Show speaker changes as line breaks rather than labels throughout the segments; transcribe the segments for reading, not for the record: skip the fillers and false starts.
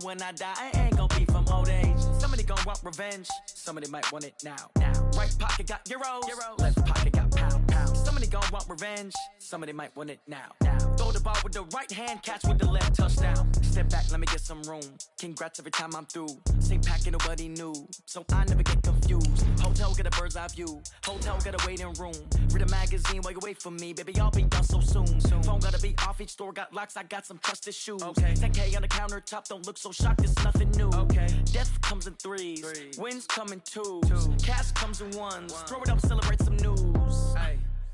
When I die, I ain't gon' be from old age. Somebody gon' want revenge. Somebody might want it now. Right pocket got euros. Left pocket got pound. Somebody gon' want revenge. Somebody might want it now. Throw the ball with the right hand, catch with the left, touchdown. Step back, let me get some room. Congrats every time I'm through. Same packet, nobody knew, so I never get confused. Hotel get a bird's eye view. Hotel got a waiting room. Read a magazine while you wait for me, baby. I'll be done so soon. Phone gotta be off. Each store got locks. I got some trusted shoes. 10K on the countertop. Don't look so shocked. It's nothing new. Death comes in threes. Wins come in twos. Cash comes in ones. Throw it up, celebrate some news.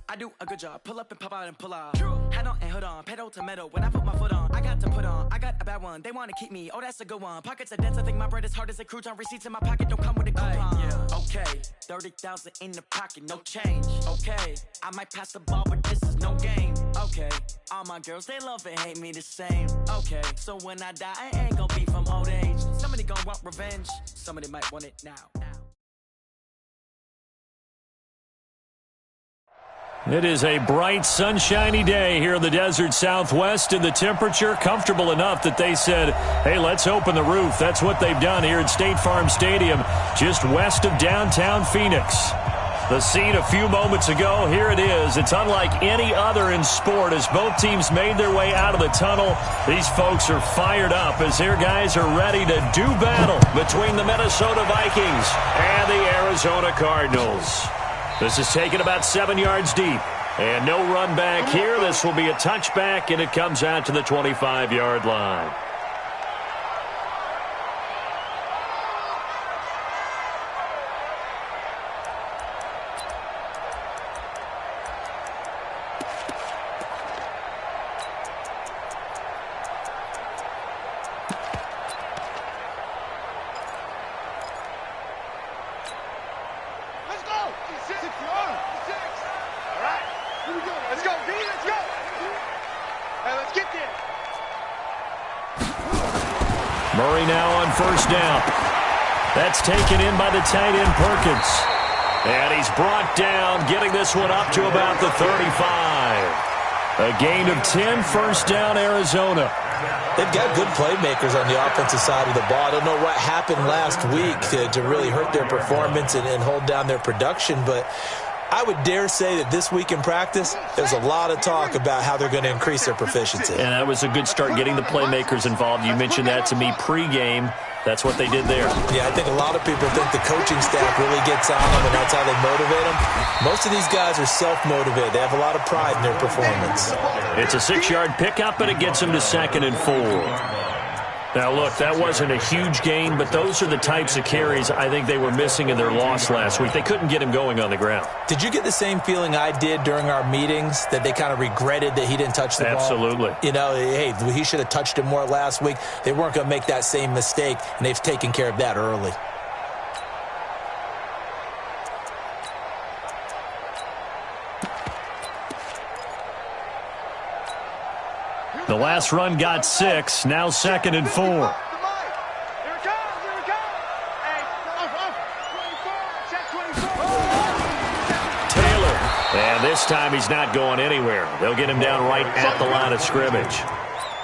I do a good job. Pull up and pop out and pull out. Head on and hood on. Pedal to metal. When I put my foot on, I got to put on. I got a bad one. They want to keep me. Oh, that's a good one. Pockets are dense. I think my bread is hard as a crouton. Receipts in my pocket don't come with a coupon. Okay, 30,000 in the pocket, no change. Okay, I might pass the ball, but this is no game. Okay, all my girls, they love and hate me the same. Okay, so when I die, I ain't gonna be from old age. Somebody gonna want revenge. Somebody might want it now.
It is a bright, sunshiny day here in the desert Southwest, and the temperature comfortable enough that they said, hey, let's open the roof. That's what they've done here at State Farm Stadium, just west of downtown Phoenix. The scene a few moments ago, here it is. It's unlike any other in sport as both teams made their way out of the tunnel. These folks are fired up as their guys are ready to do battle between the Minnesota Vikings and the Arizona Cardinals. This is taken about 7 yards deep. And no run back here. This will be a touchback, and it comes out to the 25-yard line. Murray now on first down. That's taken in by the tight end Perkins. And he's brought down, getting this one up to about the 35. A gain of 10, first down, Arizona.
They've got good playmakers on the offensive side of the ball. I don't know what happened last week to really hurt their performance and hold down their production, but I would dare say that this week in practice, there's a lot of talk about how they're going to increase their proficiency.
And that was a good start, getting the playmakers involved. You mentioned that to me pregame. That's what they did there.
Yeah, I think a lot of people think the coaching staff really gets on them, and that's how they motivate them. Most of these guys are self-motivated. They have a lot of pride in their performance.
It's a 6-yard pickup, and it gets them to 2nd and 4. Now, look, that wasn't a huge gain, but those are the types of carries I think they were missing in their loss last week. They couldn't get him going on the ground.
Did you get the same feeling I did during our meetings, that they kind of regretted that he didn't touch the ball?
Absolutely.
You know, hey, he should have touched him more last week. They weren't going to make that same mistake, and they've taken care of that early.
The last run got 6, now 2nd and 4. Taylor, and this time he's not going anywhere. They'll get him down right at the line of scrimmage.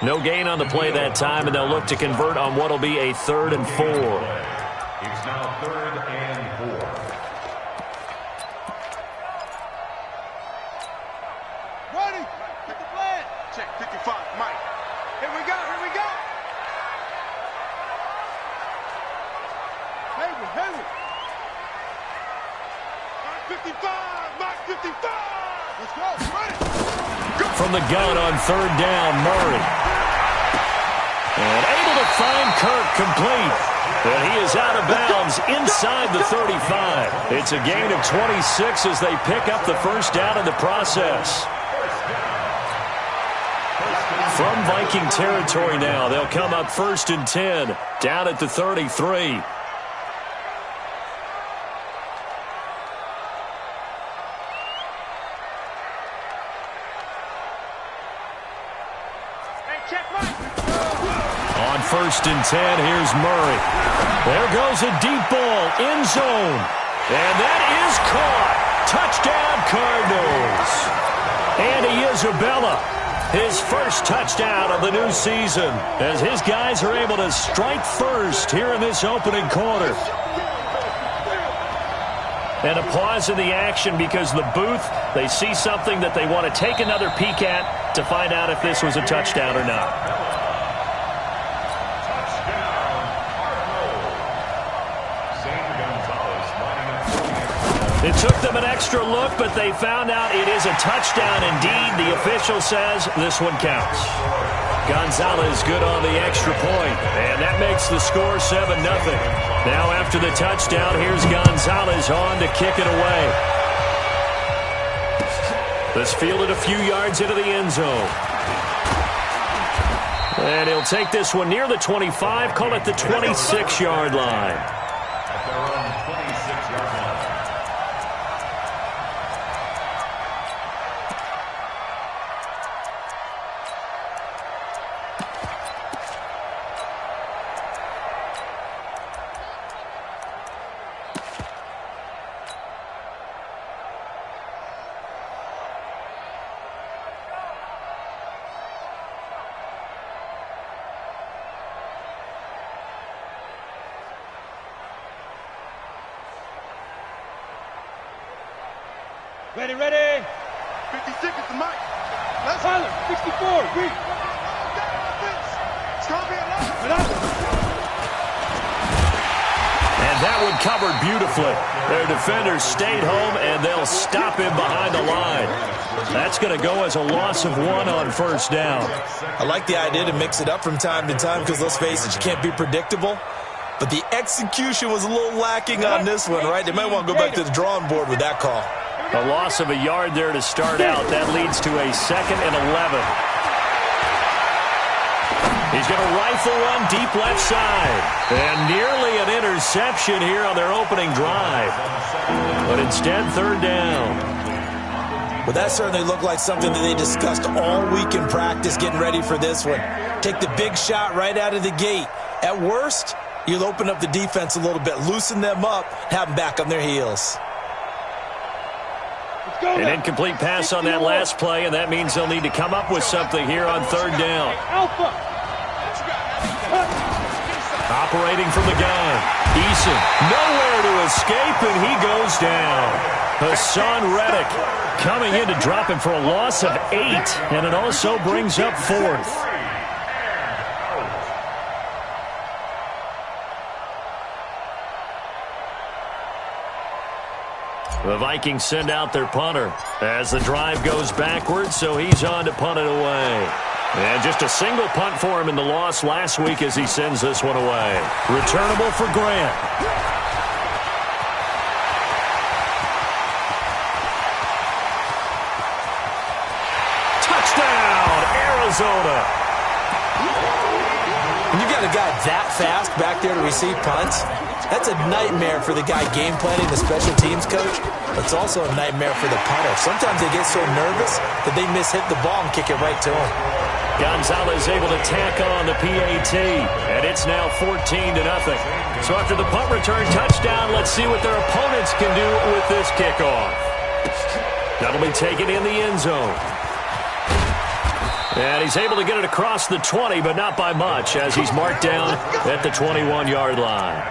No gain on the play that time, and they'll look to convert on what will be a 3rd and 4.
It's now 3rd and 4.
Check 55, Mike. Here we go. Hayward. Mike 55, Mike 55. Let's go, ready. Go.
From the gun on 3rd down, Murray. And able to find Kirk complete. And he is out of bounds inside the 35. It's a gain of 26 as they pick up the first down in the process. From Viking territory now, they'll come up 1st and 10, down at the 33.
Hey, check Mike.
On 1st and 10, here's Murray. There goes a deep ball, end zone. And that is caught. Touchdown, Cardinals. Andy Isabella. his first touchdown of the new season as his guys are able to strike first here in this opening quarter. And a pause in the action because the booth, they see something that they want to take another peek at to find out if this was a touchdown or not. It took them an extra look, but they found out it is a touchdown indeed. The official says this one counts. Gonzalez good on the extra point, and that makes the score 7-0. Now after the touchdown, here's Gonzalez on to kick it away. This fielded a few yards into the end zone. And he'll take this one near the 25, call it the 26-yard line.
Ready, ready. 50 seconds to Mike. Let's holler. 64. Read. It's going to be a lot.
And that one covered beautifully. Their defenders stayed home, and they'll stop him behind the line. That's going to go as a loss of 1 on first down.
I like the idea to mix it up from time to time because, let's face it, you can't be predictable. But the execution was a little lacking on this one, right? They might want to go back to the drawing board with that call.
A loss of a yard there to start out. That leads to a 2nd and 11. He's going to rifle one deep left side. And nearly an interception here on their opening drive. But instead, 3rd down.
Well, that certainly looked like something that they discussed all week in practice getting ready for this one. Take the big shot right out of the gate. At worst, you'll open up the defense a little bit, loosen them up, have them back on their heels.
An incomplete pass on that last play, and that means they'll need to come up with something here on 3rd down. Operating from the gun. Eason, nowhere to escape, and he goes down. Hassan Reddick coming in to drop him for a loss of 8, and it also brings up 4th. The Vikings send out their punter as the drive goes backwards, so he's on to punt it away. And just a single punt for him in the loss last week as he sends this one away. Returnable for Grant. Touchdown, Arizona.
When you got a guy that fast back there to receive punts, that's a nightmare for the guy game planning, the special teams coach. It's also a nightmare for the punter. Sometimes they get so nervous that they mishit the ball and kick it right to him.
Gonzalez able to tack on the PAT, and it's now 14-0. So after the punt return touchdown, let's see what their opponents can do with this kickoff. That'll be taken in the end zone. And he's able to get it across the 20, but not by much, as he's marked down at the 21-yard line.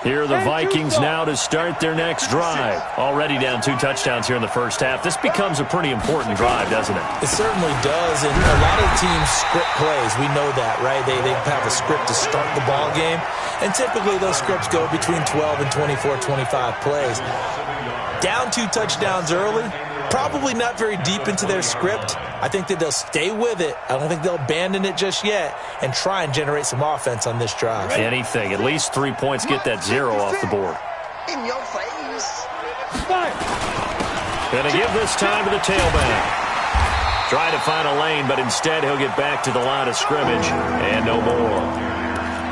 Here are the Vikings now to start their next drive. Already down 2 touchdowns here in the first half. This becomes a pretty important drive, doesn't it?
It certainly does, and a lot of teams script plays. We know that, right? They have a script to start the ball game, and typically those scripts go between 12 and 24, 25 plays. Down 2 touchdowns early, probably not very deep into their script. I think that they'll stay with it. I don't think they'll abandon it just yet and try and generate some offense on this drive.
Anything. At least 3 points. Get that 0 off the board.
In your face.
Gonna give this time to the tailback. Try to find a lane, but instead he'll get back to the line of scrimmage and no more.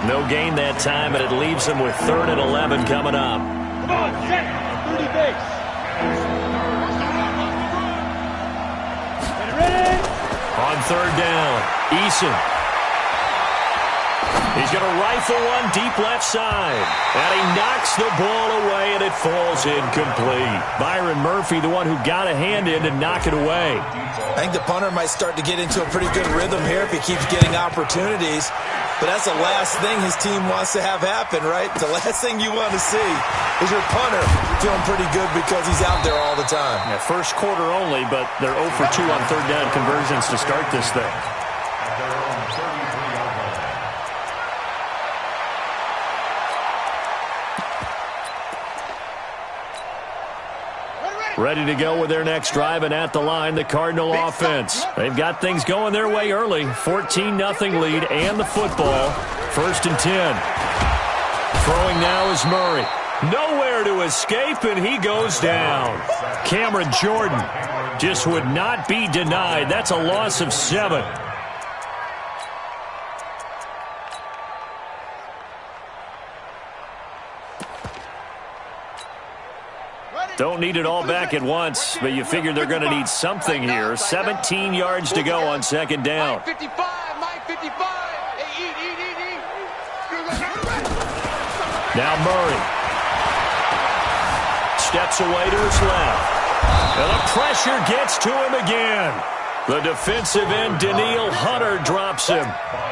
No gain that time, and it leaves him with 3rd and 11 coming up.
Come on, set. 30 base.
On 3rd down, Eason. He He's going to rifle one deep left side. And he knocks the ball away, and it falls incomplete. Byron Murphy, the one who got a hand in to knock it away.
I think the punter might start to get into a pretty good rhythm here if he keeps getting opportunities. But that's the last thing his team wants to have happen, right? The last thing you want to see is your punter feeling pretty good because he's out there all the time.
Yeah, first quarter only, but they're 0 for 2 on third down conversions to start this thing. Ready to go with their next drive, and at the line, the Cardinal offense. They've got things going their way early. 14-0 lead and the football. 1st and 10. Throwing now is Murray. Nowhere to escape, and he goes down. Cameron Jordan just would not be denied. That's a loss of 7. Don't need it all back at once, but you figure they're going to need something here. 17 yards to go on 2nd down. Now Murray steps away to his left. And the pressure gets to him again. The defensive end, Daniil Hunter, drops him.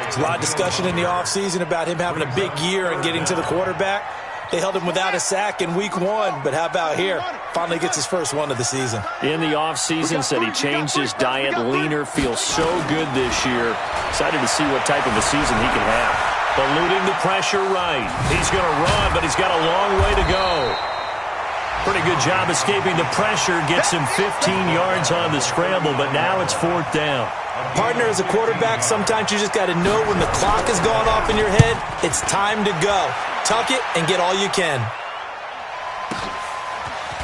There's a lot of discussion in the offseason about him having a big year and getting to the quarterback. They held him without a sack in week 1, but how about here? Finally gets his first one of the season.
In the offseason, said he changed his diet, leaner, feels so good this year. Excited to see what type of a season he can have. Eluding the pressure right. He's going to run, but he's got a long way to go. Pretty good job escaping the pressure. Gets him 15 yards on the scramble, but now it's 4th down.
Partner, as a quarterback, sometimes you just got to know when the clock has gone off in your head, it's time to go. Tuck it and get all you can.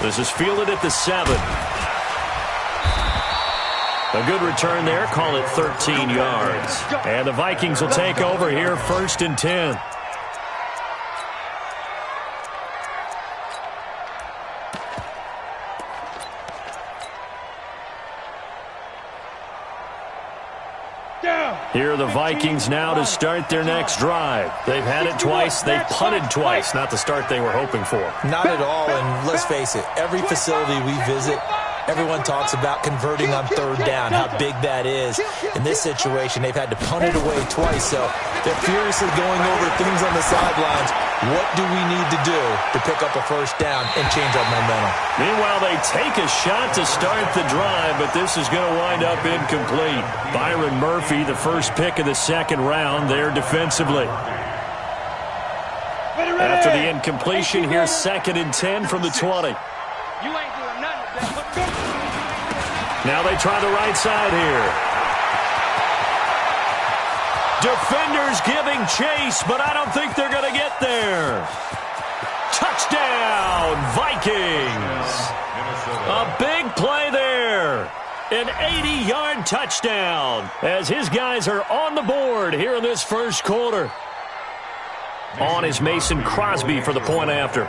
This is fielded at the 7. A good return there. Call it 13 yards. And the Vikings will take over here, 1st and 10. Here are the Vikings now to start their next drive. They've had it twice. They've punted twice. Not the start they were hoping for.
Not at all, and let's face it, every facility we visit, everyone talks about converting on 3rd down, how big that is. In this situation, they've had to punt it away twice, so they're furiously going over things on the sidelines. What do we need to do to pick up a 1st down and change our momentum?
Meanwhile, they take a shot to start the drive, but this is going to wind up incomplete. Byron Murphy, the first pick of the 2nd round there defensively. After the incompletion, here's 2nd and 10 from the 20. Now they try the right side here. Defenders giving chase, but I don't think they're going to get there. Touchdown, Vikings. A big play there. An 80-yard touchdown as his guys are on the board here in this 1st quarter. On is Mason Crosby for the point after.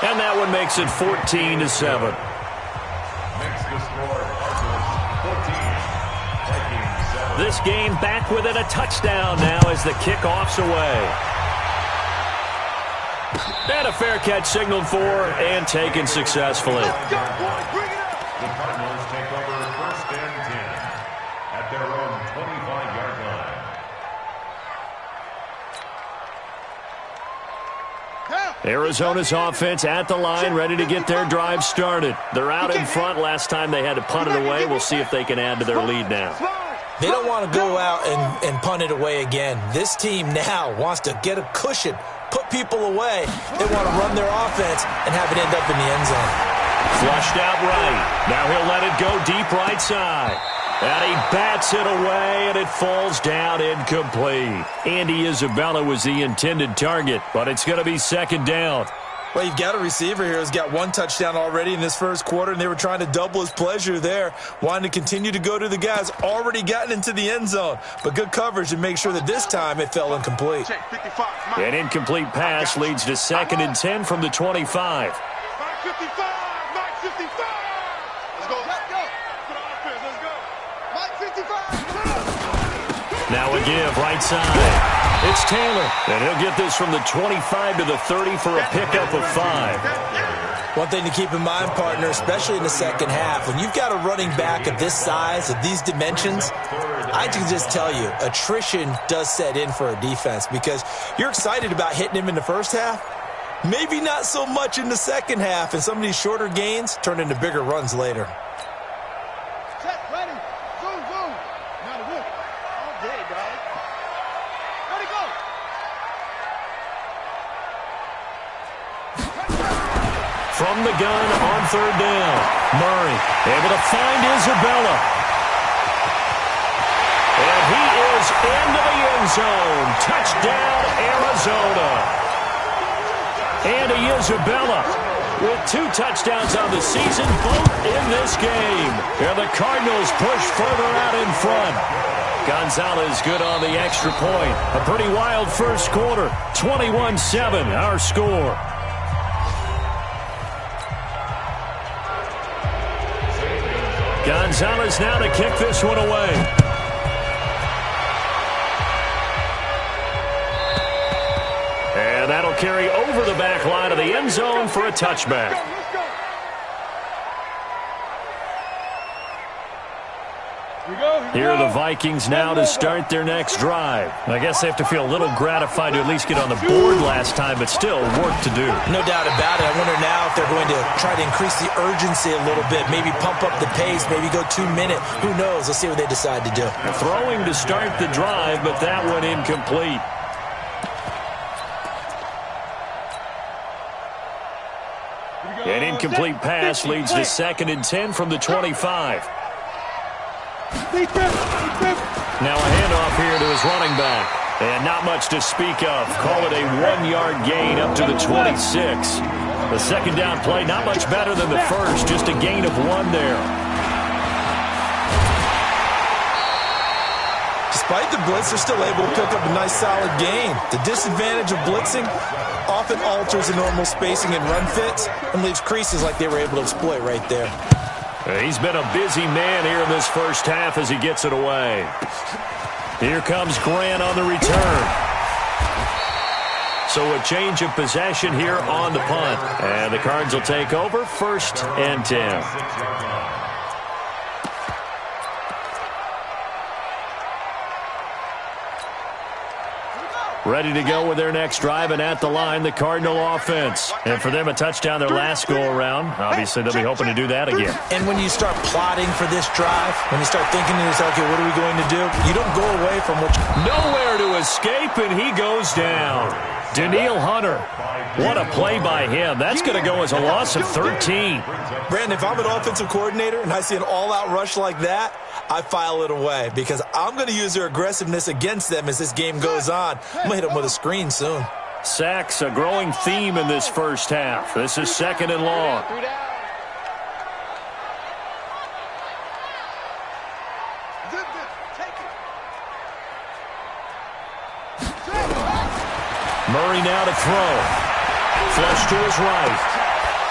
And that one makes it 14-7. This game back within a touchdown now as the kickoff's away. And a fair catch signaled for and taken successfully.
The Cardinals take over 1st and 10 at their own 25-yard line.
Arizona's offense at the line, ready to get their drive started. They're out in front. Last time they had to punt it away. We'll see if they can add to their lead now.
They don't want to go out and punt it away again. This team now wants to get a cushion, put people away. They want to run their offense and have it end up in the end zone.
Flushed out right. Now he'll let it go deep right side. And he bats it away, and it falls down incomplete. Andy Isabella was the intended target, but it's going to be 2nd down.
Well, you've got a receiver here who's got 1 touchdown already in this 1st quarter, and they were trying to double his pleasure there, wanting to continue to go to the guys already gotten into the end zone. But good coverage to make sure that this time it fell incomplete.
An incomplete pass leads to 2nd and 10 from the 25.
Mike 55! Mike 55! Let's go. Let's go. Put on offense. Let's go. Mike 55!
Now a give, right side. It's Taylor, and he'll get this from the 25 to the 30 for a pickup of 5.
One thing to keep in mind, partner, especially in the second half, when you've got a running back of this size, of these dimensions, I can just tell you, attrition does set in for a defense because you're excited about hitting him in the first half, maybe not so much in the second half, and some of these shorter gains turn into bigger runs later.
Set, ready, zoom, zoom. Now the whip. All day, dog. Ready, go.
From the gun on third down, Murray able to find Isabella. And he is into the end zone. Touchdown, Arizona. Andy Isabella with 2 touchdowns on the season, both in this game. And the Cardinals push further out in front. Gonzalez good on the extra point. A pretty wild first quarter. 21-7, our score. Gonzalez now to kick this one away. And that'll carry over the back line of the end zone for a touchback. Here are the Vikings now to start their next drive. I guess they have to feel a little gratified to at least get on the board last time, but still work to do.
No doubt about it. I wonder now if they're going to try to increase the urgency a little bit, maybe pump up the pace, maybe go 2-minute. Who knows? Let's see what they decide to do.
Throwing to start the drive, but that one incomplete. An incomplete pass leads to 2nd and 10 from the 25. Now a handoff here to his running back. And not much to speak of. Call it a 1-yard gain up to the 26. The second down play, not much better than the first. Just a gain of 1 there.
Despite the blitz, they're still able to pick up a nice solid gain. The disadvantage of blitzing often alters the normal spacing and run fits and leaves creases like they were able to exploit right there.
He's been a busy man here in this first half as he gets it away. Here comes Grant on the return. So a change of possession here on the punt. And the Cards will take over 1st and 10. Ready to go with their next drive, and at the line, the Cardinal offense. And for them, a touchdown their last go-around. Obviously, they'll be hoping to do that again.
And when you start plotting for this drive, when you start thinking to yourself, okay, what are we going to do? You don't go away from what you...
Nowhere to escape, and he goes down. Daniil Hunter. What a play by him. That's going to go as a loss of 13.
Brandon, if I'm an offensive coordinator and I see an all-out rush like that, I file it away because I'm going to use their aggressiveness against them as this game goes on. I'm going to hit them with a screen soon.
Sacks, a growing theme in this first half. This is 2nd and long. Murray now to throw. Flush to his right.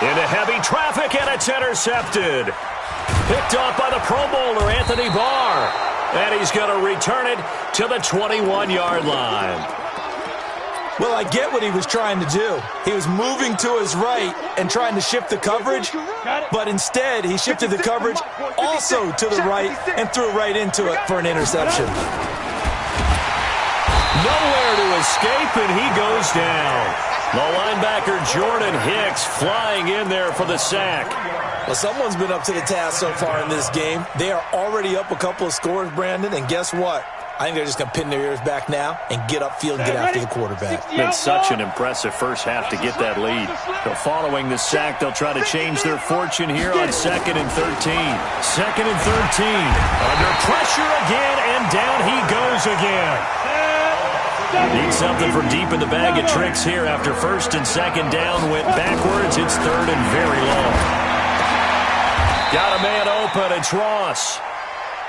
Into heavy traffic, and it's intercepted. Picked off by the Pro Bowler, Anthony Barr. And he's going to return it to the 21-yard line.
Well, I get what he was trying to do. He was moving to his right and trying to shift the coverage, but instead he shifted the coverage also to the right and threw right into it for an interception.
Nowhere to escape, and he goes down. The linebacker Jordan Hicks flying in there for the sack.
Well, someone's been up to the task so far in this game. They are already up a couple of scores, Brandon, and guess what? I think they're just going to pin their ears back now and get upfield and get after the quarterback.
It's such an impressive first half to get that lead. So following the sack, they'll try to change their fortune here on 2nd and 13. 2nd and 13. Under pressure again, and down he goes again. Need something from deep in the bag of tricks here after 1st and 2nd down. Went backwards. It's 3rd and very long. Got a man open. It's Ross.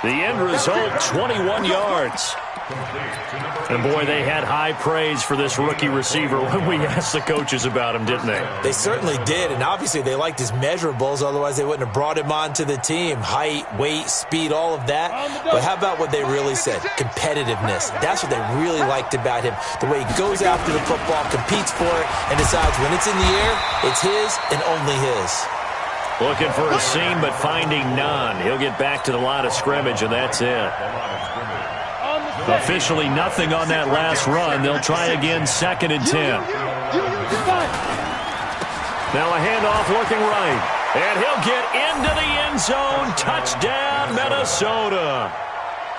The end result, 21 yards. And, boy, they had high praise for this rookie receiver when we asked the coaches about him, didn't they?
They certainly did, and obviously they liked his measurables. Otherwise, they wouldn't have brought him onto the team. Height, weight, speed, all of that. But how about what they really said? Competitiveness. That's what they really liked about him. The way he goes after the football, competes for it, and decides when it's in the air, it's his and only his.
Looking for a seam, but finding none. He'll get back to the line of scrimmage, and that's it. Officially nothing on that last run. They'll try again, 2nd and 10. Now a handoff looking right. And he'll get into the end zone. Touchdown, Minnesota.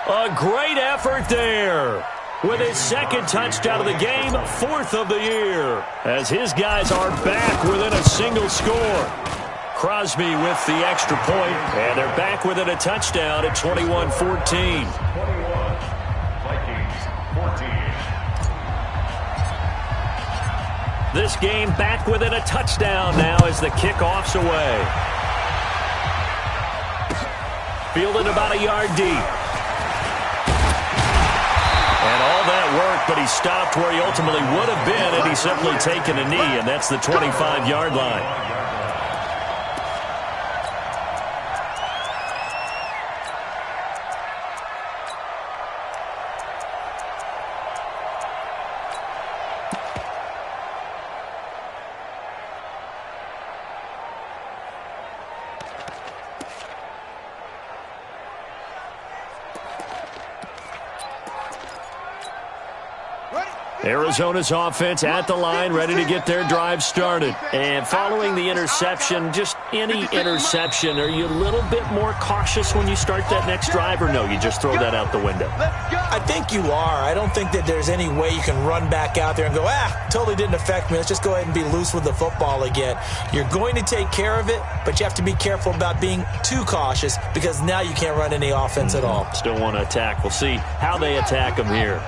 A great effort there. With his 2nd touchdown of the game, 4th of the year. As his guys are back within a single score. Crosby with the extra point, and they're back within a touchdown at 21-14. This game back within a touchdown now as the kickoff's away. Fielded about a yard deep. And all that work, but he stopped where he ultimately would have been had he simply taken a knee, and that's the 25-yard line. Arizona's offense at the line, ready to get their drive started. And following the interception, just any interception, are you a little bit more cautious when you start that next drive, or no, you just throw that out the window?
I think you are. I don't think that there's any way you can run back out there and go, totally didn't affect me. Let's just go ahead and be loose with the football again. You're going to take care of it, but you have to be careful about being too cautious because now you can't run any offense at all.
Still want to attack. We'll see how they attack them here.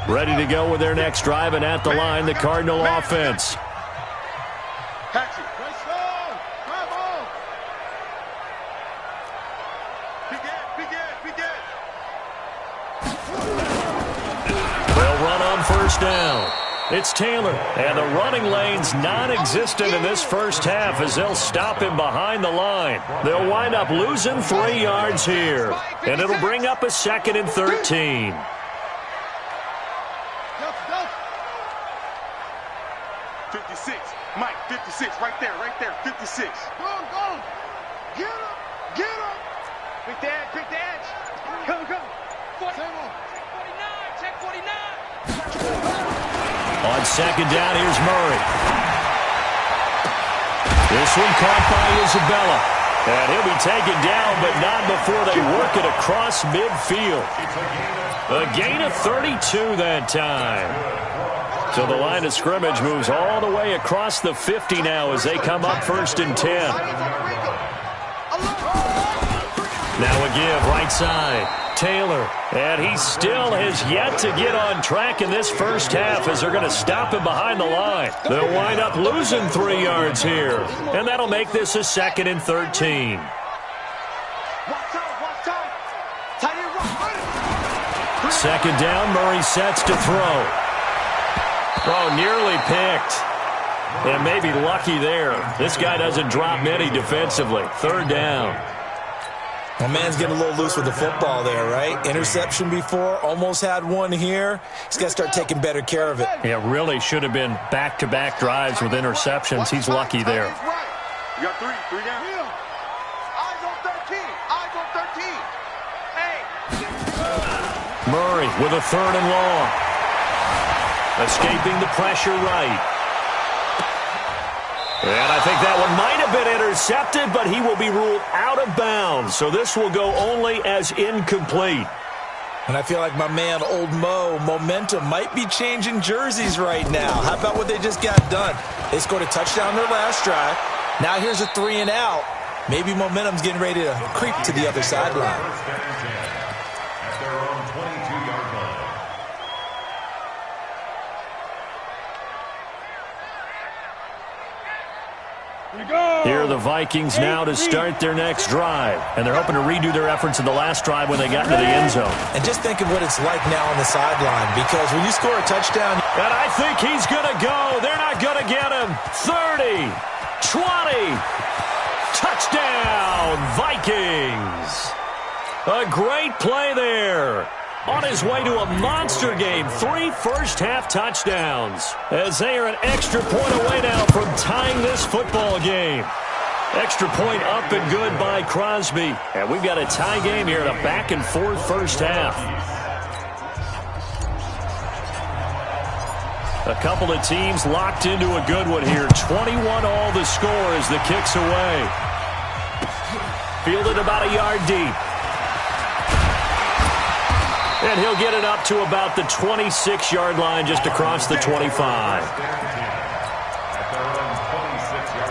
Ready to go with their next drive, and at the line, the Cardinal offense. They'll run on 1st down. It's Taylor, and the running lane's non-existent in this first half as they'll stop him behind the line. They'll wind up losing 3 yards here, and it'll bring up a 2nd and 13.
56, Mike, 56, right there, 56. Go. Get him. Quick the edge. Come. 49, check 49.
On 2nd down, here's Murray. This one caught by Isabella. And he'll be taken down, but not before they work it across midfield. A gain of 32 that time. So the line of scrimmage moves all the way across the 50 now as they come up 1st and 10. Now a give, right side. Taylor, and he still has yet to get on track in this first half as they're going to stop him behind the line. They'll wind up losing 3 yards here, and that'll make this a 2nd and 13. Second down, Murray sets to throw. Oh, nearly picked. And maybe lucky there. This guy doesn't drop many defensively. 3rd down.
My man's getting a little loose with the football there, right? Interception before, almost had one here. He's got to start taking better care of it.
Yeah, really should have been back-to-back drives with interceptions. He's lucky there.
You got 3 down. Eyes on 13. Hey.
Murray with a 3rd and long. Escaping the pressure right. And I think that one might have been intercepted, but he will be ruled out of bounds. So this will go only as incomplete.
And I feel like my man, Old Mo, momentum might be changing jerseys right now. How about what they just got done? They scored a touchdown their last drive. Now here's a 3 and out. Maybe momentum's getting ready to creep to the other sideline.
Here are the Vikings now to start their next drive. And they're hoping to redo their efforts in the last drive when they got into the end zone.
And just think of what it's like now on the sideline, because when you score a touchdown...
And I think he's going to go. They're not going to get him. 30, 20, touchdown, Vikings. A great play there. On his way to a monster game, 3 first-half touchdowns. As they are an extra point away now from tying this football game. Extra point up and good by Crosby. And we've got a tie game here in a back-and-forth first half. A couple of teams locked into a good one here. 21 all the score as the kick's away. Fielded about a yard deep. And he'll get it up to about the 26-yard line, just across the 25.
At their own 26-yard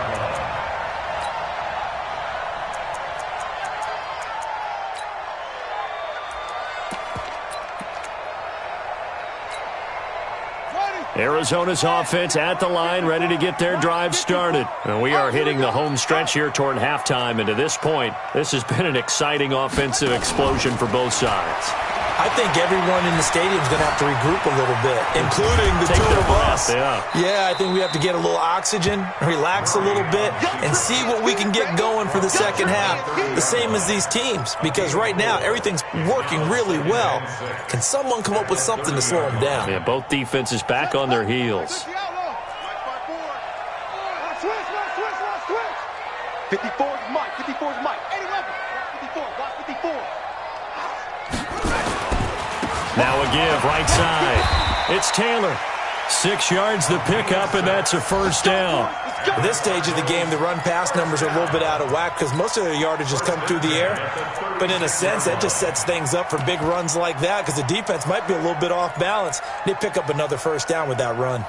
line.
Arizona's offense at the line, ready to get their drive started. And we are hitting the home stretch here toward halftime. And to this point, this has been an exciting offensive explosion for both sides.
I think everyone in the stadium is going to have to regroup a little bit, including the two of us. Yeah, I think we have to get a little oxygen, relax a little bit, and see what we can get going for the second half, the same as these teams, because right now everything's working really well. Can someone come up with something to slow them down?
Yeah, both defenses back on their heels.
54's Mike. 54's Mike. 54. Watch 54.
Now a give, right side. It's Taylor. 6 yards the pickup, and that's a first down.
At this stage of the game, the run-pass numbers are a little bit out of whack because most of their yardage has come through the air. But in a sense, that just sets things up for big runs like that because the defense might be a little bit off balance. They pick up another first down with that run.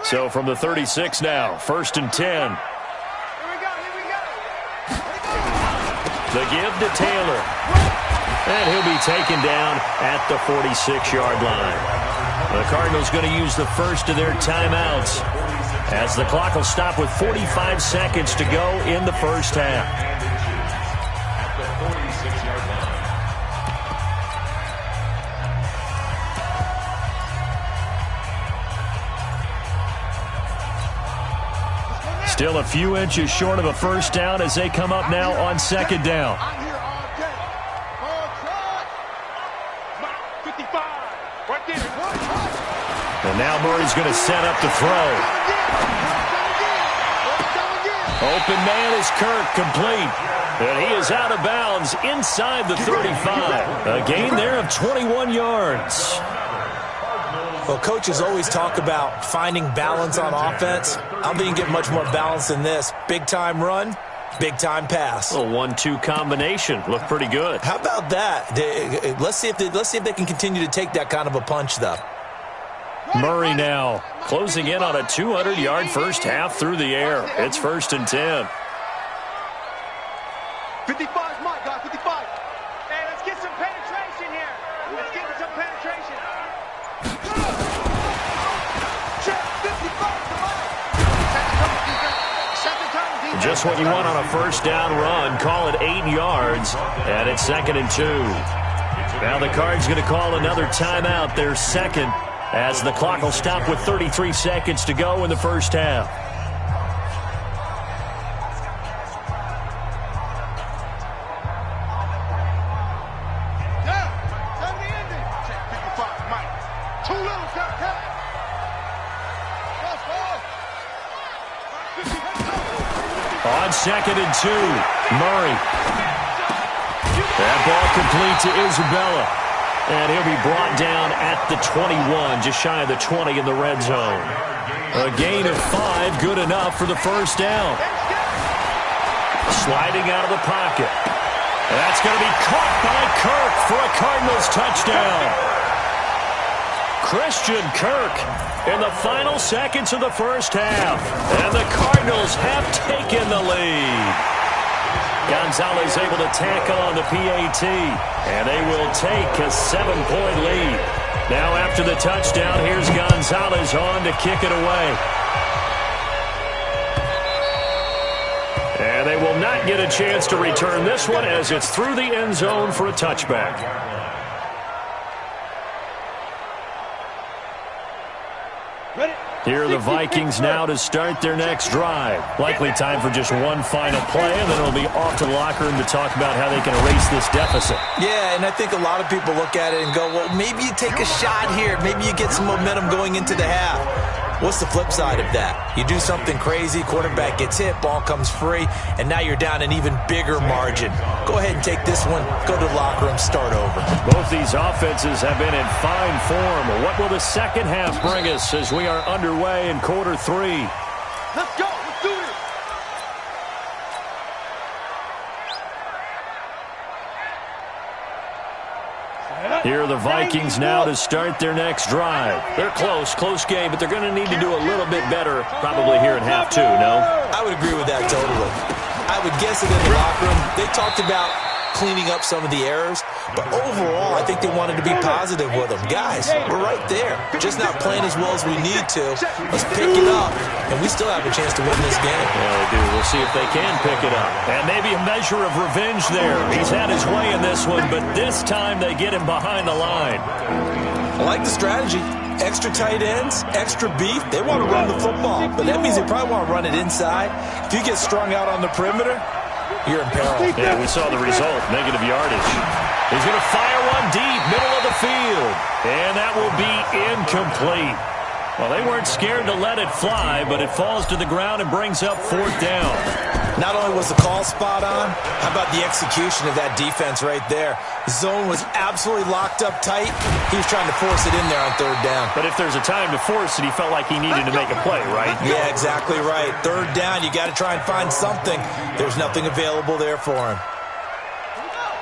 So from the 36 now, 1st and 10. The give to Taylor. And he'll be taken down at the 46-yard line. The Cardinals going to use the first of their timeouts as the clock will stop with 45 seconds to go in the first half.
At the 46-yard line.
Still a few inches short of a first down as they come up now on 2nd down.
I'm here all day. Ball try. 55. Right there.
And now Murray's going to set up to throw. Open man is Kirk, complete. And he is out of bounds inside the 35. A gain there of 21 yards.
Well, coaches always talk about finding balance on offense. I don't think you get much more balance than this. Big-time run, big-time pass.
A 1-2 combination. Looked pretty good.
How about that? Let's see if they can continue to take that kind of a punch, though.
Murray now closing in on a 200-yard first half through the air. It's 1st and 10.
55's Mike, guys. 55. Hey, let's get some penetration here. Let's get some penetration.
Just what you want on a first down run. Call it 8 yards, and it's 2nd and 2. Now the Cards going to call another timeout, their second, as the clock will stop with 33 seconds to go in the first half. On 2nd and 2, Murray. That ball complete to Isabella. And he'll be brought down at the 21, just shy of the 20 in the red zone. A gain of 5, good enough for the first down. Sliding out of the pocket. That's going to be caught by Kirk for a Cardinals touchdown. Christian Kirk in the final seconds of the first half. And the Cardinals have taken the lead. Gonzalez able to tack on the PAT, and they will take a 7-point lead. Now after the touchdown, here's Gonzalez on to kick it away. And they will not get a chance to return this one as it's through the end zone for a touchback. Here are the Vikings now to start their next drive. Likely time for just one final play, and then it'll be off to the locker room to talk about how they can erase this deficit.
Yeah, and I think a lot of people look at it and go, well, maybe you take a shot here. Maybe you get some momentum going into the half. What's the flip side of that? You do something crazy, quarterback gets hit, ball comes free, and now you're down an even bigger margin. Go ahead and take this one, go to the locker room, start over.
Both these offenses have been in fine form. What will the second half bring us as we are underway in quarter 3?
Let's go. Let's do this.
Here are the Vikings now to start their next drive. They're close game, but they're going to need to do a little bit better probably here in half 2, no?
I would agree with that totally. I would guess that in the locker room, they talked about cleaning up some of the errors, but overall, I think they wanted to be positive with them. Guys, we're right there. Just not playing as well as we need to. Let's pick it up, and we still have a chance to win this game.
Yeah, they do. We'll see if they can pick it up. And maybe a measure of revenge there. He's had his way in this one, but this time they get him behind the line.
I like the strategy. Extra tight ends, extra beef. They want to run the football, but that means they probably want to run it inside. If you get strung out on the perimeter, you're in peril.
Yeah, we saw the result, negative yardage. He's going to fire one deep, middle of the field, and that will be incomplete. Well, they weren't scared to let it fly, but it falls to the ground and brings up 4th down.
Not only was the call spot on, how about the execution of that defense right there? The zone was absolutely locked up tight. He was trying to force it in there on 3rd down.
But if there's a time to force it, he felt like he needed to make a play, right?
Yeah, exactly right. 3rd down, you got to try and find something. There's nothing available there for him.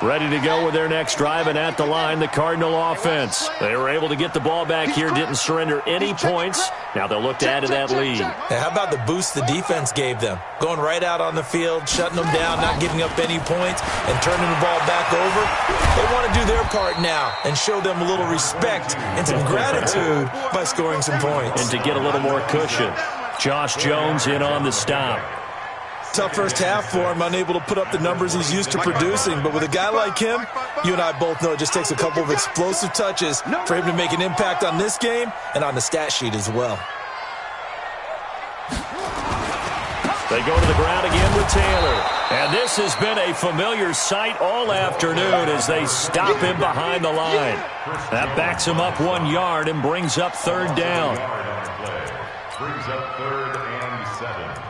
Ready to go with their next drive, and at the line, the Cardinal offense. They were able to get the ball back here, didn't surrender any points. Now they'll look to add to that lead.
Now, how about the boost the defense gave them? Going right out on the field, shutting them down, not giving up any points, and turning the ball back over. They want to do their part now and show them a little respect and some gratitude by scoring some points.
And to get a little more cushion. Josh Jones in on the stop.
Tough first half for him, unable to put up the numbers he's used to producing. But with a guy like him, you and I both know it just takes a couple of explosive touches for him to make an impact on this game and on the stat sheet as well.
They go to the ground again with Taylor. And this has been a familiar sight all afternoon as they stop him behind the line. That backs him up 1 yard and brings up 3rd down.
Brings up 3rd and 7.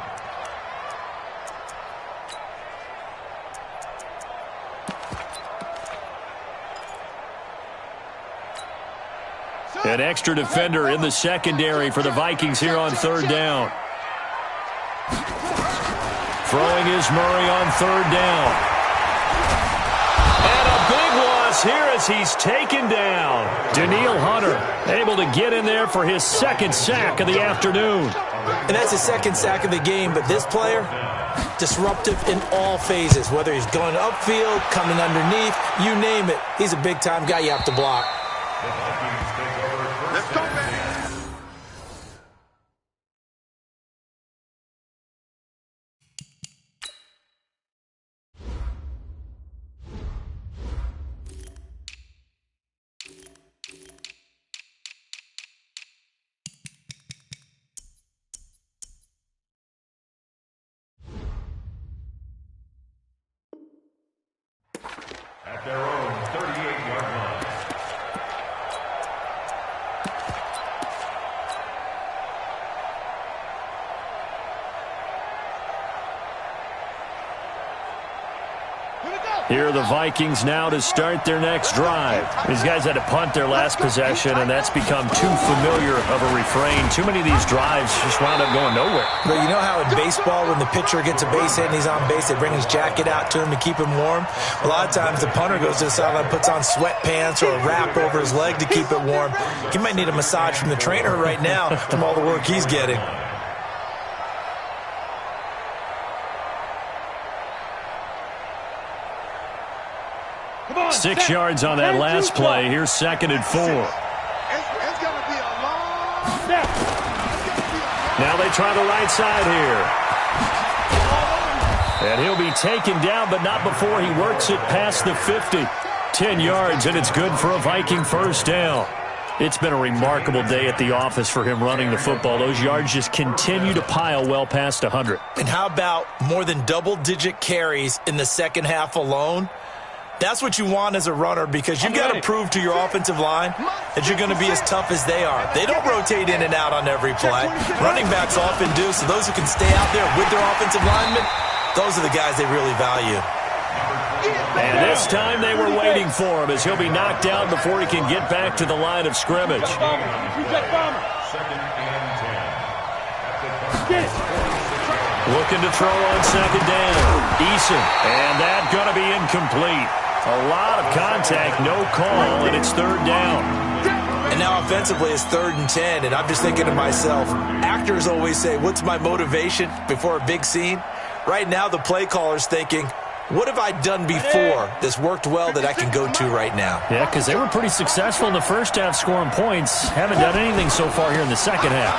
An extra defender in the secondary for the Vikings here on 3rd down. Throwing is Murray on 3rd down. And a big loss here as he's taken down. Danielle Hunter able to get in there for his 2nd sack of the afternoon.
And that's his 2nd sack of the game, but this player, disruptive in all phases, whether he's going upfield, coming underneath, you name it. He's a big-time guy you have to block.
Let's go, man.
At their own 38-yard line.
Here are the Vikings now to start their next drive. These guys had to punt their last possession, and that's become too familiar of a refrain. Too many of these drives just wound up going nowhere.
But you know how in baseball, when the pitcher gets a base hit and he's on base, they bring his jacket out to him to keep him warm? A lot of times the punter goes to the sideline, puts on sweatpants or a wrap over his leg to keep it warm. He might need a massage from the trainer right now from all the work he's getting.
6 yards on that last play. Here's 2nd and 4.
It's going to be a long snap.
Now they try the right side here. And he'll be taken down, but not before he works it past the 50. 10 yards, and it's good for a Viking first down. It's been a remarkable day at the office for him running the football. Those yards just continue to pile well past 100.
And how about more than double-digit carries in the second half alone? That's what you want as a runner, because you've got to prove to your offensive line that you're going to be as tough as they are. They don't rotate in and out on every play. Running backs often do, so those who can stay out there with their offensive linemen, those are the guys they really value.
And this time they were waiting for him as he'll be knocked down before he can get back to the line of scrimmage.
Second and 10.
Looking to throw on 2nd down. Eason. And that's going to be incomplete. A lot of contact, no call, and it's 3rd down.
And now offensively it's 3rd and 10, and I'm just thinking to myself, actors always say, what's my motivation before a big scene? Right now the play caller's thinking, what have I done before that's worked well that I can go to right now?
Yeah, because they were pretty successful in the first half scoring points. Haven't done anything so far here in the second half.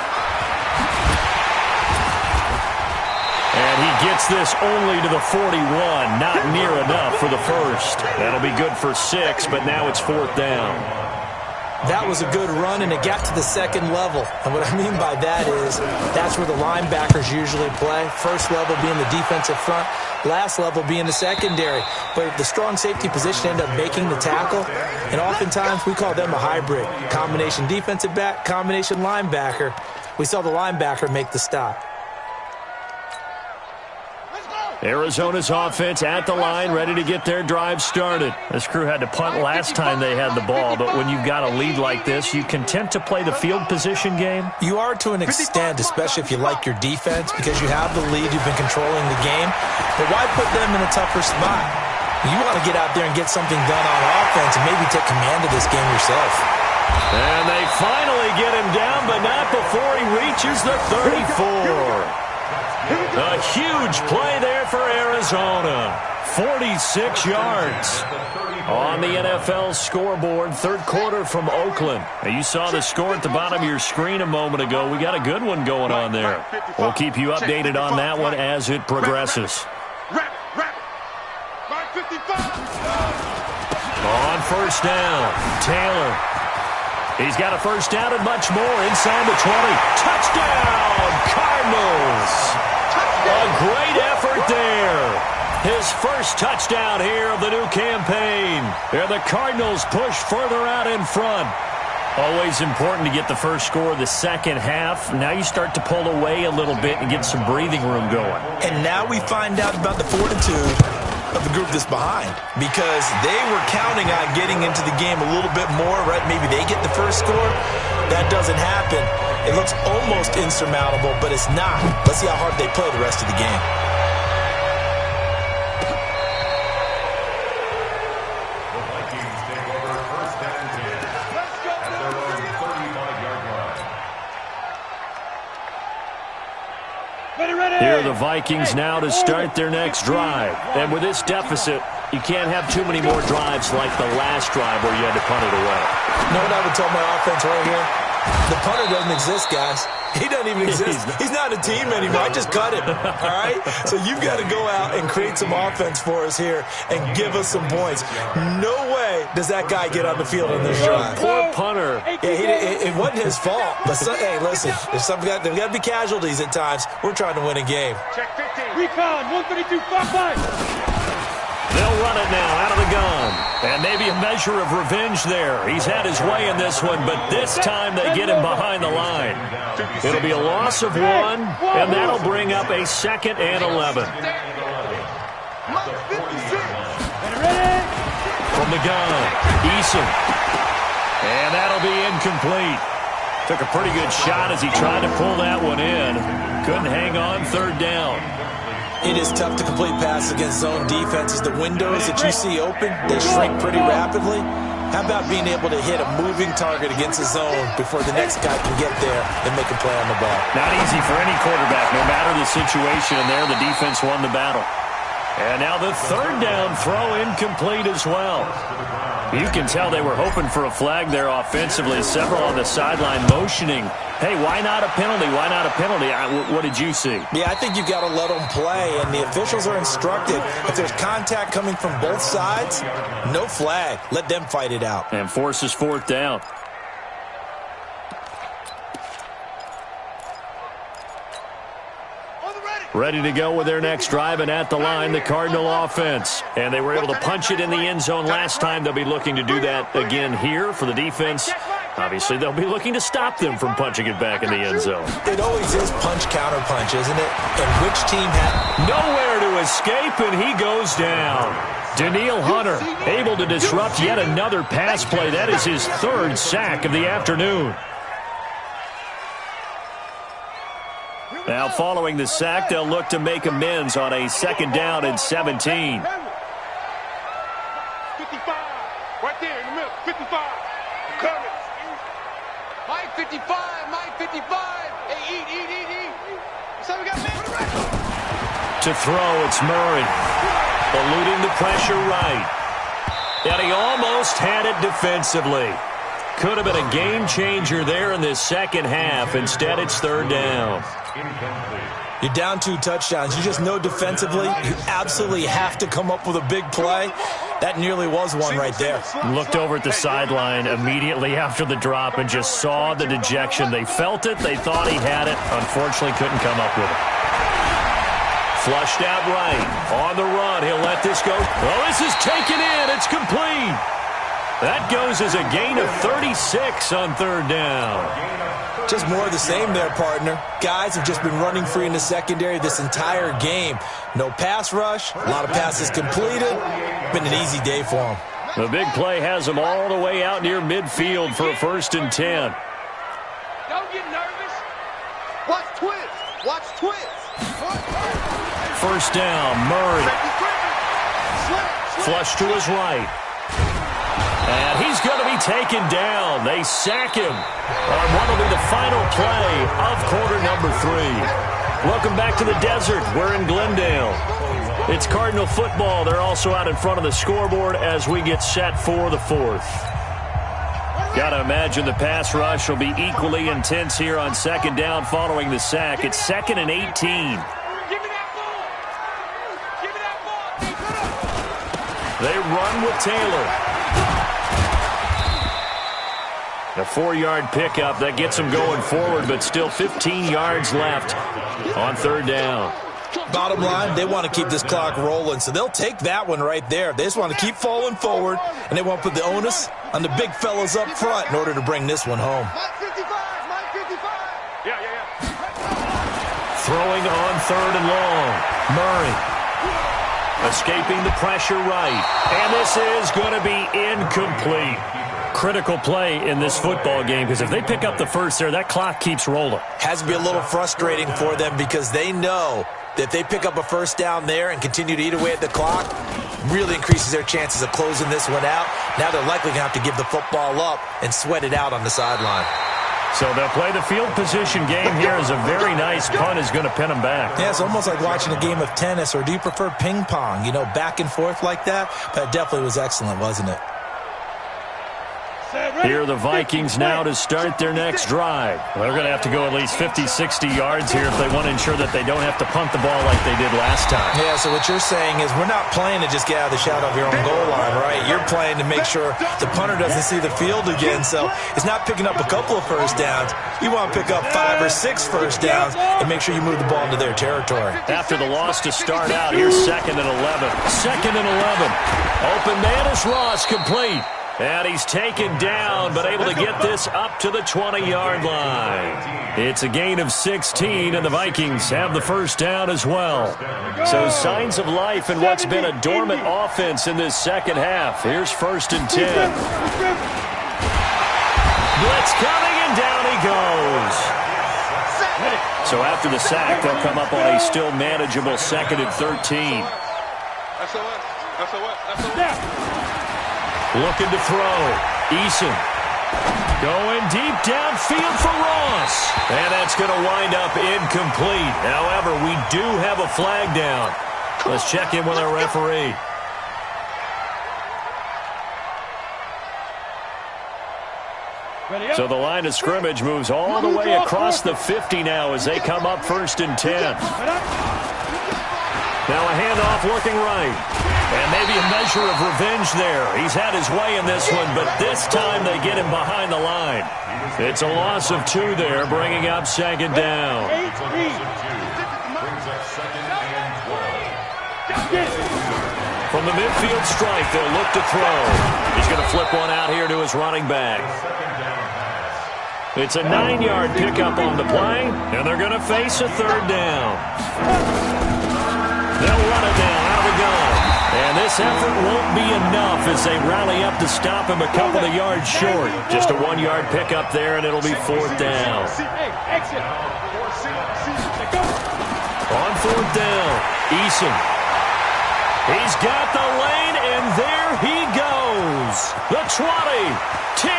And he gets this only to the 41. Not near enough for the first. That'll be good for 6, but now it's 4th down.
That was a good run, and it got to the 2nd level. And what I mean by that is that's where the linebackers usually play. First level being the defensive front, last level being the secondary. But the strong safety position ended up making the tackle, and oftentimes we call them a hybrid. Combination defensive back, combination linebacker. We saw the linebacker make the stop.
Arizona's offense at the line, ready to get their drive started. This crew had to punt last time they had the ball, but when you've got a lead like this, you content to play the field position game?
You are to an extent, especially if you like your defense, because you have the lead, you've been controlling the game. But why put them in a tougher spot? You want to get out there and get something done on offense and maybe take command of this game yourself.
And they finally get him down, but not before he reaches the 34. A huge play there for Arizona. 46 yards on the NFL scoreboard. 3rd quarter from Oakland. Now, you saw the score at the bottom of your screen a moment ago. We got a good one going on there. We'll keep you updated on that one as it progresses. On 1st down, Taylor. He's got a 1st down and much more inside the 20. Touchdown, Cardinals. A great effort there. His first touchdown here of the new campaign. And the Cardinals push further out in front. Always important to get the first score of the second half. Now you start to pull away a little bit and get some breathing room going.
And now we find out about the fortitude of the group that's behind, because they were counting on getting into the game a little bit more, right? Maybe they get the first score. That doesn't happen. It looks almost insurmountable, but it's not. Let's see how hard they play the rest of the game.
The Vikings take over 1st and 10 at their own 35-yard line.
Here are the Vikings now to start their next drive. And with this deficit, you can't have too many more drives like the last drive where you had to punt it away.
You know what I would tell my offense right here? The punter doesn't exist, guys. He doesn't even exist. He's not a team anymore. I just cut him, all right? So you've got to go out and create some offense for us here and give us some points. No way does that guy get on the field on this drive.
Poor punter.
Yeah, it wasn't his fault. But, hey, listen, there's got to be casualties at times. We're trying to win a game.
Check 15. Recon, 132, 5-5.
They'll run it now out of the gun. And maybe a measure of revenge there. He's had his way in this one, but this time they get him behind the line. It'll be a loss of 1, and that'll bring up a 2nd and 11. From the gun, Eason. And that'll be incomplete. Took a pretty good shot as he tried to pull that one in. Couldn't hang on 3rd down.
It is tough to complete passes against zone defenses. The windows that you see open, they shrink pretty rapidly. How about being able to hit a moving target against a zone before the next guy can get there and make a play on the ball?
Not easy for any quarterback, no matter the situation. And there, the defense won the battle. And now the 3rd down throw incomplete as well. You can tell they were hoping for a flag there offensively. Several on the sideline motioning, hey, why not a penalty? Why not a penalty? What did you see?
Yeah, I think you've got to let them play, and the officials are instructed if there's contact coming from both sides, no flag. Let them fight it out.
And forces fourth down. Ready to go with their next drive, and at the line, the Cardinal offense. And they were able to punch it in the end zone last time. They'll be looking to do that again here for the defense. Obviously, they'll be looking to stop them from punching it back in the end zone.
It always is punch-counter-punch, isn't it? And which team has...
Nowhere to escape, and he goes down. Daniil Hunter able to disrupt yet another pass play. That is his third sack of the afternoon. Now, following the sack, they'll look to make amends on a 2nd down and 17.
55, right there in the middle, 55. I'm coming. Mike 55, Mike 55. Hey, eat. So we got man.
To throw, it's Murray. Eluding the pressure right. And he almost had it defensively. Could have been a game changer there in this second half. Instead, it's 3rd down.
You're down 2 touchdowns. You just know defensively you absolutely have to come up with a big play. That nearly was one right there.
Looked over at the sideline immediately after the drop and just saw the dejection. They felt it. They thought he had it. Unfortunately, couldn't come up with it. Flushed out right. On the run. He'll let this go. Oh, this is taken in. It's complete. That goes as a gain of 36 on 3rd down.
Just more of the same there, partner. Guys have just been running free in the secondary this entire game. No pass rush, a lot of passes completed. Been an easy day for them.
The big play has them all the way out near midfield for a 1st and 10.
Don't get nervous. Watch twist. Watch twist.
1st down, Murray. Flush to his right. And he's going to be taken down. They sack him on what will be the final play of quarter number 3. Welcome back to the desert. We're in Glendale. It's Cardinal football. They're also out in front of the scoreboard as we get set for the 4th. Got to imagine the pass rush will be equally intense here on 2nd down following the sack. It's 2nd and 18.
Give me that ball. Give me that ball.
They run with Taylor. A 4-yard pickup that gets them going forward, but still 15 yards left on 3rd down.
Bottom line, they want to keep this clock rolling, so they'll take that one right there. They just want to keep falling forward, and they want to put the onus on the big fellas up front in order to bring this one home.
Mike 55, Mike 55. Yeah.
Throwing on 3rd and long. Murray escaping the pressure right, and this is going to be incomplete. Critical play in this football game, because if they pick up the first there, that clock keeps rolling.
Has to be a little frustrating for them because they know that if they pick up a 1st down there and continue to eat away at the clock, really increases their chances of closing this one out. Now they're likely going to have to give the football up and sweat it out on the sideline.
So they'll play the field position game here as a very nice punt is going to pin them back.
Yeah, it's almost like watching a game of tennis, or do you prefer ping pong? You know, back and forth like that? But it definitely was excellent, wasn't it?
Here are the Vikings now to start their next drive. They're going to have to go at least 50, 60 yards here if they want to ensure that they don't have to punt the ball like they did last time.
Yeah, so what you're saying is we're not playing to just get out of the shadow of your own goal line, right? You're playing to make sure the punter doesn't see the field again. So it's not picking up a couple of 1st downs. You want to pick up 5 or 6 1st downs and make sure you move the ball into their territory.
After the loss to start out, here's 2nd and 11. 2nd and 11. Open man is Ross, complete. And he's taken down, but able to get this up to the 20-yard line. It's a gain of 16, and the Vikings have the 1st down as well. So signs of life in what's been a dormant offense in this second half. Here's 1st and 10. Blitz coming, and down he goes. So after the sack, they'll come up on a still manageable 2nd and 13. Looking to throw. Eason going deep downfield for Ross. And that's going to wind up incomplete. However, we do have a flag down. Let's check in with our referee. So the line of scrimmage moves all the way across the 50 now as they come up 1st and 10. Now a handoff looking right. And maybe a measure of revenge there. He's had his way in this one, but this time they get him behind the line. It's a loss of 2 there, bringing up 2nd down. From the midfield strike, they'll look to throw. He's going to flip one out here to his running back. It's a 9-yard pickup on the play, and they're going to face a 3rd down. They'll run it down out of the gun. And this effort won't be enough as they rally up to stop him a couple of yards short. Just a 1-yard pickup there, and it'll be 4th down. On 4th down, Eason. He's got the lane, and there he goes. The 20, 10,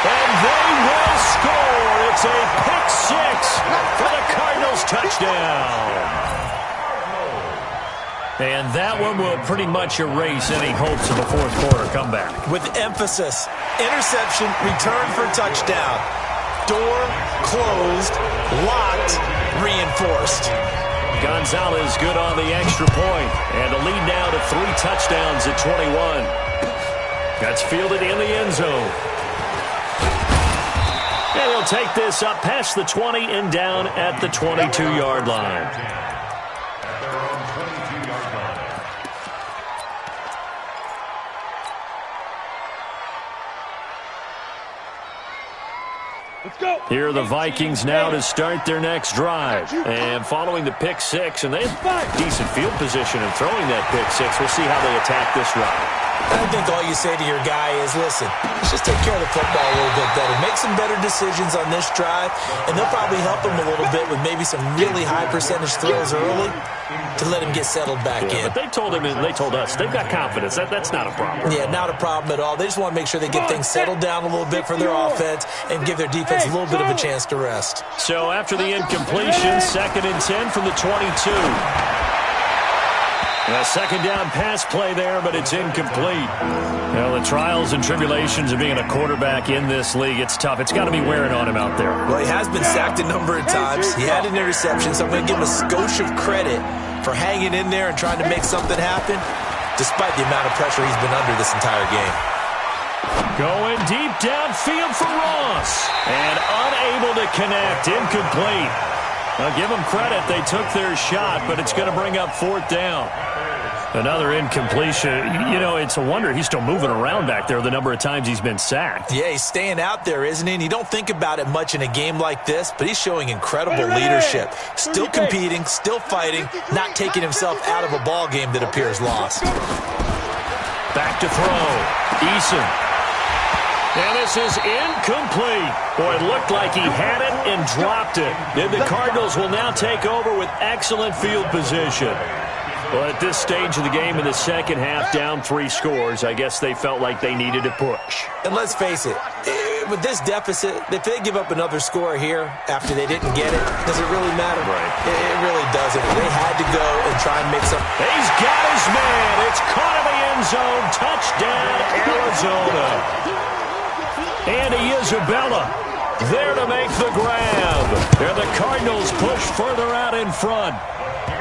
and they will score. It's a pick 6 for the Cardinals touchdown. And that one will pretty much erase any hopes of a 4th quarter comeback.
With emphasis, interception, return for touchdown. Door closed, locked, reinforced.
Gonzalez good on the extra point, and a lead now to 3 touchdowns at 21. That's fielded in the end zone. And he'll take this up past the 20 and down at the 22-yard line. Here are the Vikings now to start their next drive. And following the pick 6, and they have decent field position in throwing that pick 6. We'll see how they attack this run.
I think all you say to your guy is, listen, let's just take care of the football a little bit better. Make some better decisions on this drive, and they'll probably help him a little bit with maybe some really high percentage throws early to let him get settled back in.
But they told him and they told us they've got confidence. That's not a problem.
Yeah, not a problem at all. They just want to make sure they get things settled down a little bit for their offense and give their defense a little bit of a chance to rest.
So after the incompletion, 2nd and 10 from the 22. A 2nd down pass play there, but it's incomplete. Well, the trials and tribulations of being a quarterback in this league, it's tough. It's got to be wearing on him out there.
Well, he has been sacked a number of times. He had an interception, so I'm going to give him a skosh of credit for hanging in there and trying to make something happen, despite the amount of pressure he's been under this entire game.
Going deep downfield for Ross, and unable to connect, incomplete. I'll give them credit. They took their shot, but it's going to bring up 4th down. Another incompletion. You know, it's a wonder he's still moving around back there the number of times he's been sacked.
Yeah, he's staying out there, isn't he? And you don't think about it much in a game like this, but he's showing incredible leadership. Still competing, still fighting, not taking himself out of a ball game that appears lost.
Back to throw. Eason. And this is incomplete. Boy, it looked like he had it and dropped it. And the Cardinals will now take over with excellent field position. Well, at this stage of the game in the second half, down 3 scores, I guess they felt like they needed to push.
And let's face it, with this deficit, if they give up another score here after they didn't get it, does it really matter?
Right.
It really doesn't. They had to go and try and make some.
He's got his man. It's caught in the end zone. Touchdown, Arizona. Andy Isabella there to make the grab. And the Cardinals push further out in front.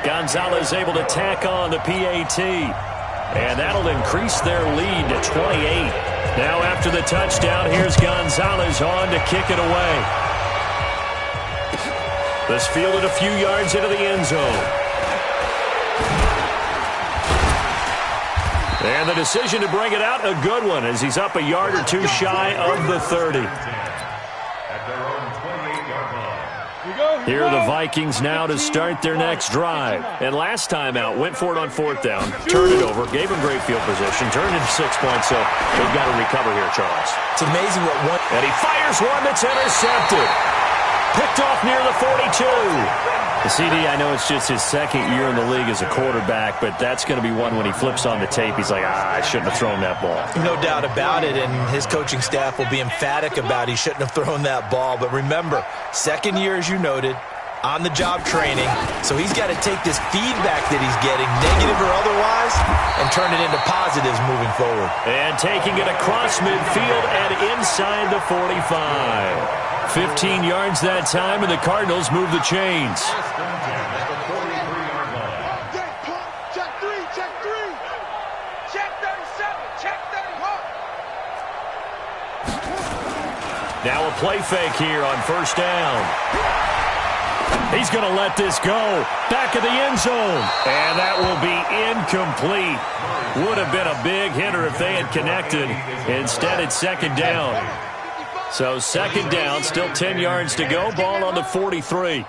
Gonzalez able to tack on the PAT. And that'll increase their lead to 28. Now after the touchdown, here's Gonzalez on to kick it away. This fielded a few yards into the end zone. And the decision to bring it out, a good one, as he's up a yard or 2 shy of the 30. Here are the Vikings now to start their next drive. And last time out, went for it on 4th down, turned it over, gave him great field position, turned into 6 points, so they've got to recover here, Charles.
It's amazing what one.
And he fires one that's intercepted. Picked off near the 42. The CD, I know it's just his 2nd year in the league as a quarterback, but that's going to be one when he flips on the tape, he's like, I shouldn't have thrown that ball.
No doubt about it, and his coaching staff will be emphatic about he shouldn't have thrown that ball. But remember, 2nd year, as you noted, on-the-job training, so he's got to take this feedback that he's getting, negative or otherwise, and turn it into positives moving forward.
And taking it across midfield and inside the 45. 15 yards that time, and the Cardinals move the chains.
Check 3, check 3. Check 37, check 31.
Now a play fake here on first down. He's going to let this go. Back of the end zone. And that will be incomplete. Would have been a big hitter if they had connected. Instead, it's second down. So second down, still 10 yards to go. Ball on the 43.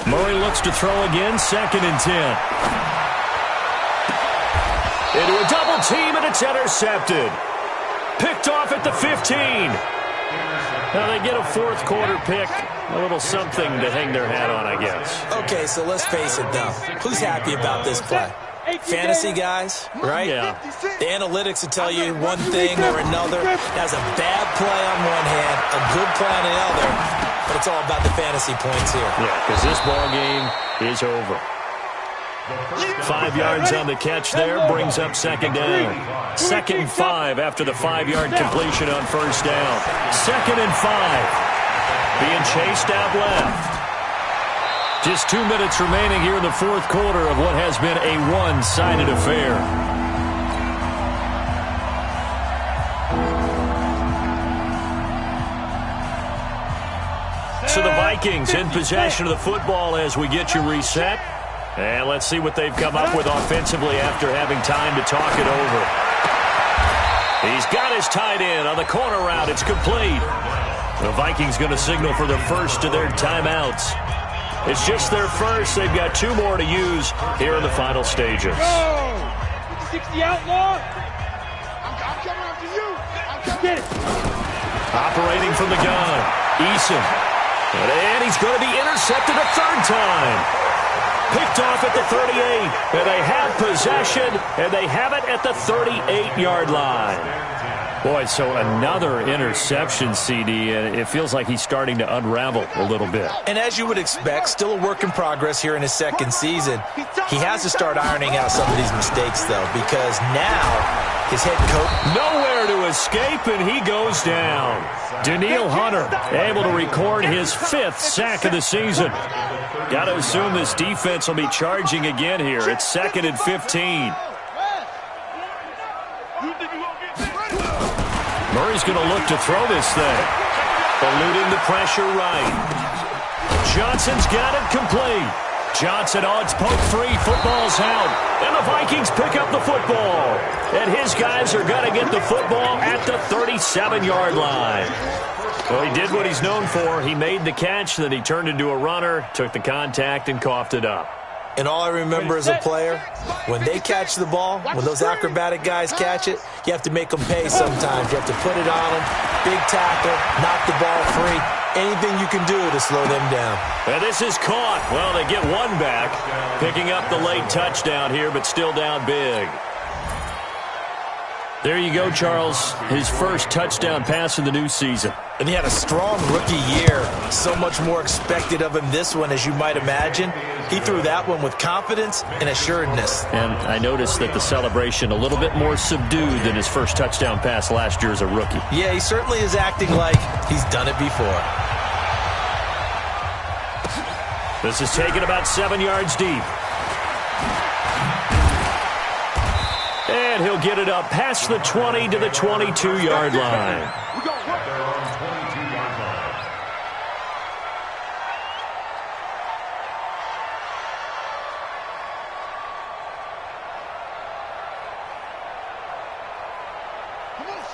Murray looks to throw again. Second and 10. Into a double team, and it's intercepted. Picked off at the 15. Now they get a fourth quarter pick. A little something to hang their hat on, I guess.
Okay, so let's face it, though. Who's happy about this play? Fantasy guys, right?
Yeah.
The analytics will tell you one thing or another. That's a bad play on one hand, a good play on the other, but it's all about the fantasy points here.
Yeah, because this ball game is over. 5 yards on the catch there brings up second down. 2nd and 5 after the 5-yard completion on first down. 2nd and 5. Being chased out left. Just 2 minutes remaining here in the fourth quarter of what has been a one-sided affair. So the Vikings in possession of the football as we get you reset. And let's see what they've come up with offensively after having time to talk it over. He's got his tight end on the corner route. It's complete. The Vikings going to signal for the first of their timeouts. It's just their first. They've got 2 more to use here in the final stages.
Go! 60 outlaw. I'm coming after you. Get it.
Operating from the gun. Eason. And he's going to be intercepted a third time. Picked off at the 38. And they have possession, and they have it at the 38-yard line. Boy, so another interception, CD, and it feels like he's starting to unravel a little bit.
And as you would expect, still a work in progress here in his second season. He has to start ironing out some of these mistakes, though, because now his head coach...
Nowhere to escape, and he goes down. Danielle Hunter able to record his 5th sack of the season. Got to assume this defense will be charging again here. It's 2nd and 15. Murray's going to look to throw this thing. Eluding the pressure right. Johnson's got it complete. Johnson on its poke 3. Football's out. And the Vikings pick up the football. And his guys are going to get the football at the 37-yard line. Well, he did what he's known for. He made the catch, then he turned into a runner, took the contact, and coughed it up.
And all I remember as a player, when they catch the ball, when those acrobatic guys catch it, you have to make them pay sometimes. You have to put it on them, big tackle, knock the ball free, anything you can do to slow them down.
And this is caught. Well, they get one back, picking up the late touchdown here, but still down big. There you go, Charles. His first touchdown pass of the new season.
And he had a strong rookie year. So much more expected of him this one, as you might imagine. He threw that one with confidence and assuredness.
And I noticed that the celebration a little bit more subdued than his first touchdown pass last year as a rookie.
Yeah, he certainly is acting like he's done it before.
This is taken about 7 yards deep. And he'll get it up past the 20 to the 22-yard line.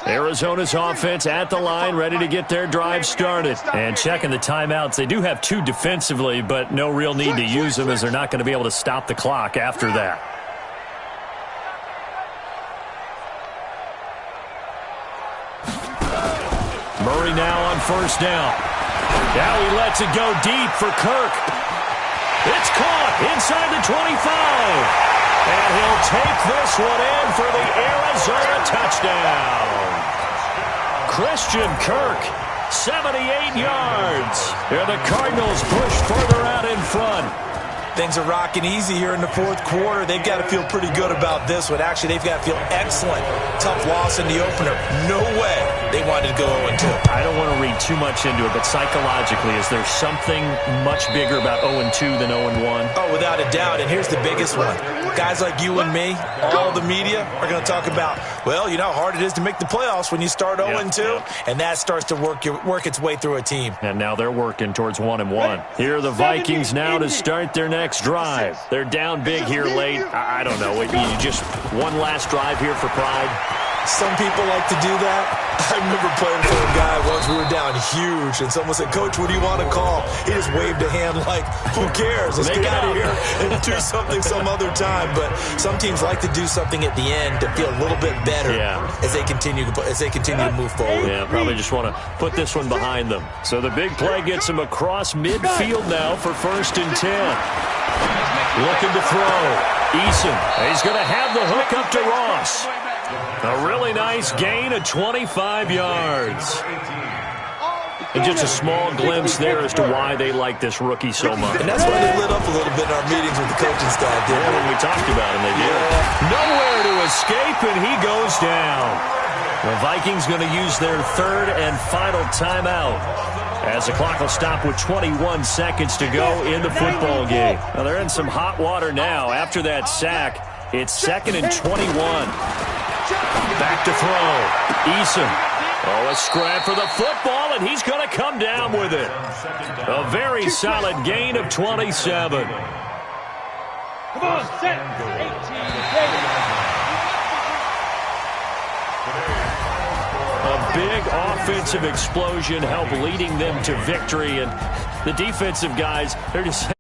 Arizona's offense at the line, ready to get their drive started. And checking the timeouts. They do have 2 defensively, but no real need to use them as they're not going to be able to stop the clock after that. Murray now on first down. Now he lets it go deep for Kirk. It's caught inside the 25. And he'll take this one in for the Arizona touchdown. Christian Kirk 78 yards. Here the Cardinals push further out in front.
Things are rocking easy here in the fourth quarter. They've got to feel pretty good about this one. Actually, they've got to feel excellent. Tough loss in the opener. No way they wanted to go 0-2.
I don't want to read too much into it, but psychologically, is there something much bigger about 0-2 than 0-1?
Oh, without a doubt. And here's the biggest one. Guys like you and me, all the media, are going to talk about, well, you know how hard it is to make the playoffs when you start 0-2, and that starts to work its way through a team.
And now they're working towards 1-1. Here are the Vikings now to start their next drive. They're down big here late. I don't know. You just one last drive here for pride.
Some people like to do that. I remember playing for a guy once. We were down huge, and someone said, "Coach, what do you want to call?" He just waved a hand like, who cares? Let's get out of here and do something some other time. But some teams like to do something at the end to feel a little bit better as they continue to move forward.
Yeah, probably just want to put this one behind them. So the big play gets him across midfield now for 1st and 10. Looking to throw. Eason. He's going to have the hook up to Ross. A really nice gain of 25 yards. And just a small glimpse there as to why they like this rookie so much.
And that's why they lit up a little bit in our meetings with the coaching staff.
Yeah, when we talked about him, they did. Nowhere to escape, and he goes down. The Vikings going to use their 3rd and final timeout, as the clock will stop with 21 seconds to go in the football game. Now, they're in some hot water now. After that sack, it's 2nd and 21. Back to throw. Eason. Oh, a scrap for the football, and he's going to come down with it. A very solid gain of 27.
Come on, set. 18.
A big offensive explosion helped leading them to victory, and the defensive guys, they're just